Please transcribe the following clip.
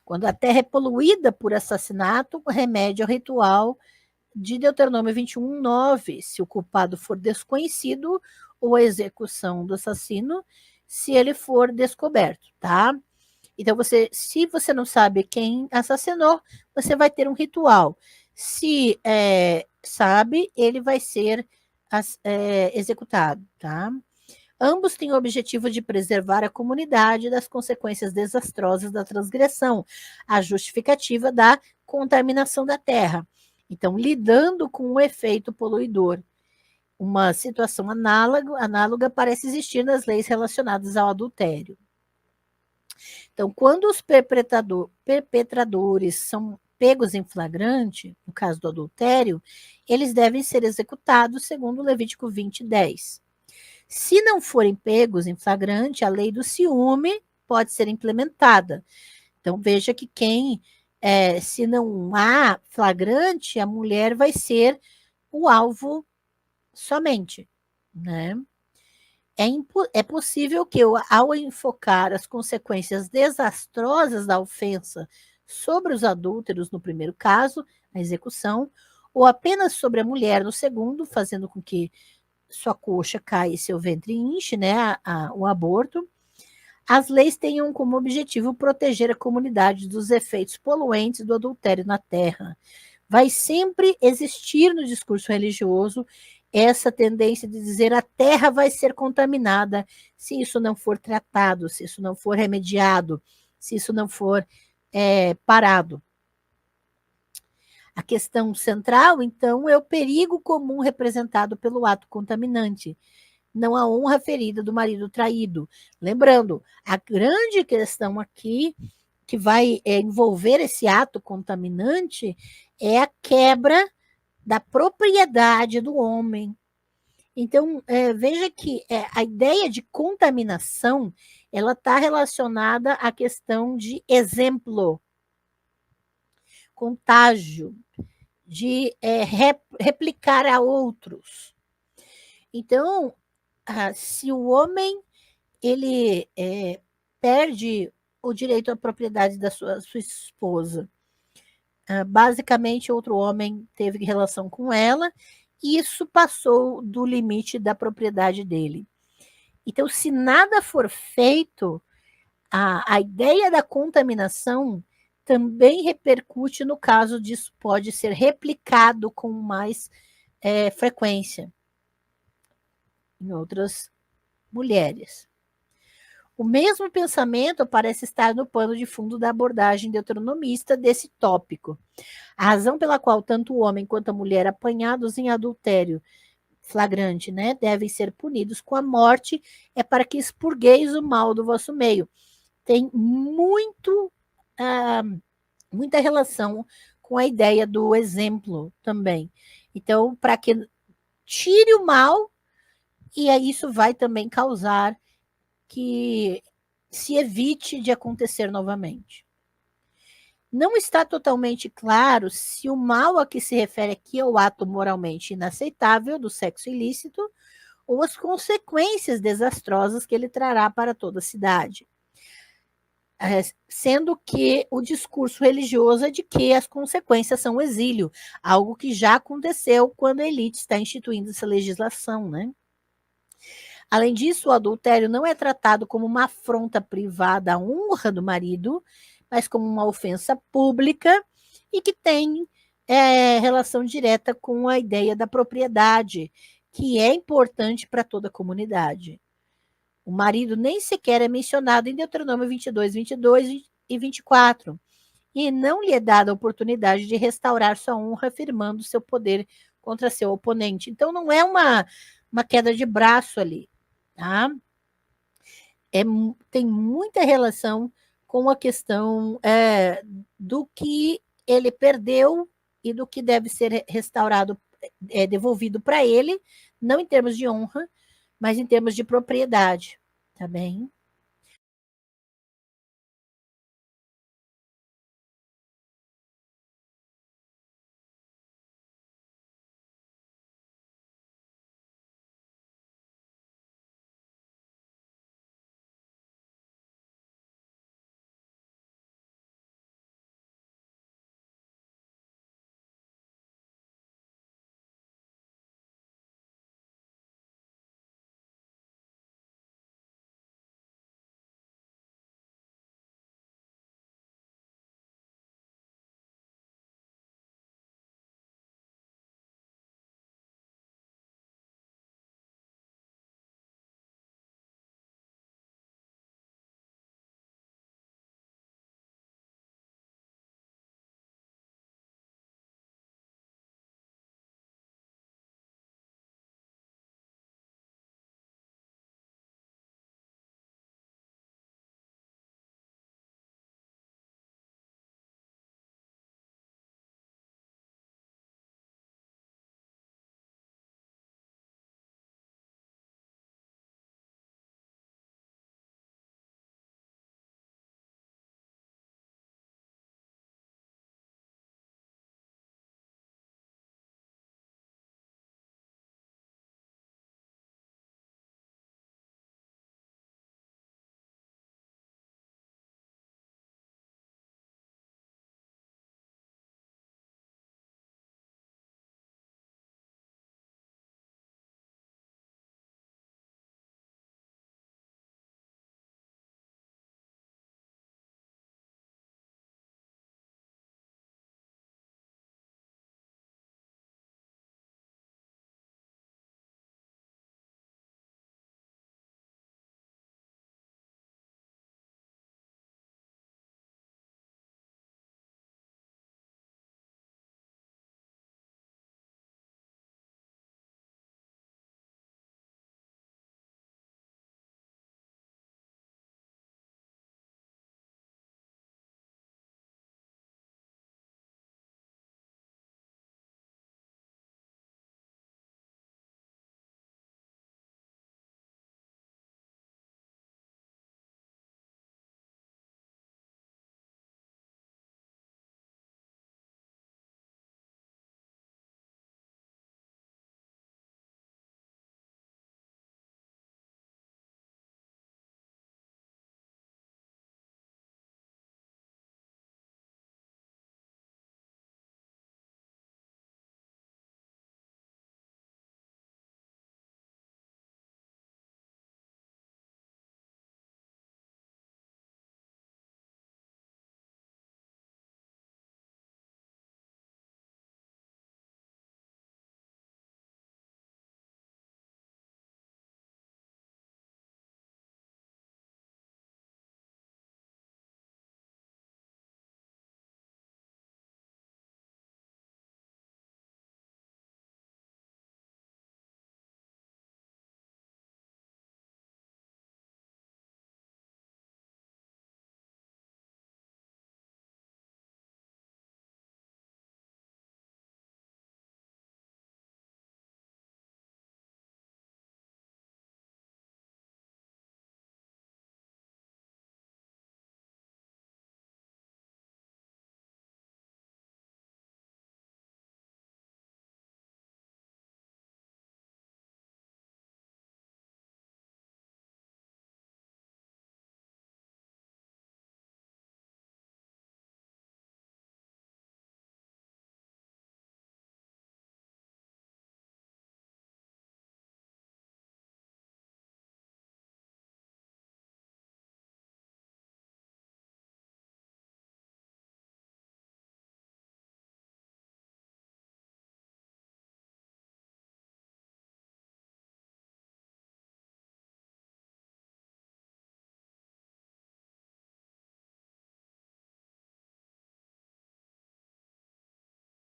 Quando a terra é poluída por assassinato, o remédio é o ritual de Deuteronômio 21, 9. Se o culpado for desconhecido, ou a execução do assassino, se ele for descoberto, tá? Então, se você não sabe quem assassinou, você vai ter um ritual. Se sabe, ele vai ser executado, tá? Ambos têm o objetivo de preservar a comunidade das consequências desastrosas da transgressão, a justificativa da contaminação da terra. Então, lidando com o efeito poluidor. Uma situação análoga parece existir nas leis relacionadas ao adultério. Então, quando os perpetradores são pegos em flagrante, no caso do adultério, eles devem ser executados segundo Levítico 20, 10. Se não forem pegos em flagrante, a lei do ciúme pode ser implementada. Então, veja que se não há flagrante, a mulher vai ser o alvo somente, né? É possível que, ao enfocar as consequências desastrosas da ofensa sobre os adúlteros no primeiro caso, a execução, ou apenas sobre a mulher no segundo, fazendo com que sua coxa caia e seu ventre inche, né, o aborto, as leis tenham como objetivo proteger a comunidade dos efeitos poluentes do adultério na terra. Vai sempre existir no discurso religioso essa tendência de dizer a terra vai ser contaminada se isso não for tratado, se isso não for remediado, se isso não for parado. A questão central, então, é o perigo comum representado pelo ato contaminante, não a honra ferida do marido traído. Lembrando, a grande questão aqui que vai envolver esse ato contaminante é a quebra da propriedade do homem. Então, veja que a ideia de contaminação, ela está relacionada à questão de exemplo, contágio, de replicar a outros. Então, se o homem ele perde o direito à propriedade da sua esposa, basicamente outro homem teve relação com ela, e isso passou do limite da propriedade dele. Então, se nada for feito, a ideia da contaminação também repercute no caso disso pode ser replicado com mais frequência em outras mulheres. O mesmo pensamento parece estar no pano de fundo da abordagem deuteronomista desse tópico. A razão pela qual tanto o homem quanto a mulher apanhados em adultério flagrante, né, devem ser punidos com a morte, é para que expurgueis o mal do vosso meio. Tem muita relação com a ideia do exemplo também. Então, para que tire o mal, e aí isso vai também causar que se evite de acontecer novamente. Não está totalmente claro se o mal a que se refere aqui é o ato moralmente inaceitável do sexo ilícito ou as consequências desastrosas que ele trará para toda a cidade. Sendo que o discurso religioso é de que as consequências são o exílio, algo que já aconteceu quando a elite está instituindo essa legislação, né? Além disso, o adultério não é tratado como uma afronta privada à honra do marido, mas como uma ofensa pública e que tem relação direta com a ideia da propriedade, que é importante para toda a comunidade. O marido nem sequer é mencionado em Deuteronômio 22, 22 e 24, e não lhe é dada a oportunidade de restaurar sua honra, afirmando seu poder contra seu oponente. Então, não é uma queda de braço ali. Tá? Tem muita relação com a questão do que ele perdeu e do que deve ser restaurado, devolvido para ele, não em termos de honra, mas em termos de propriedade, tá bem?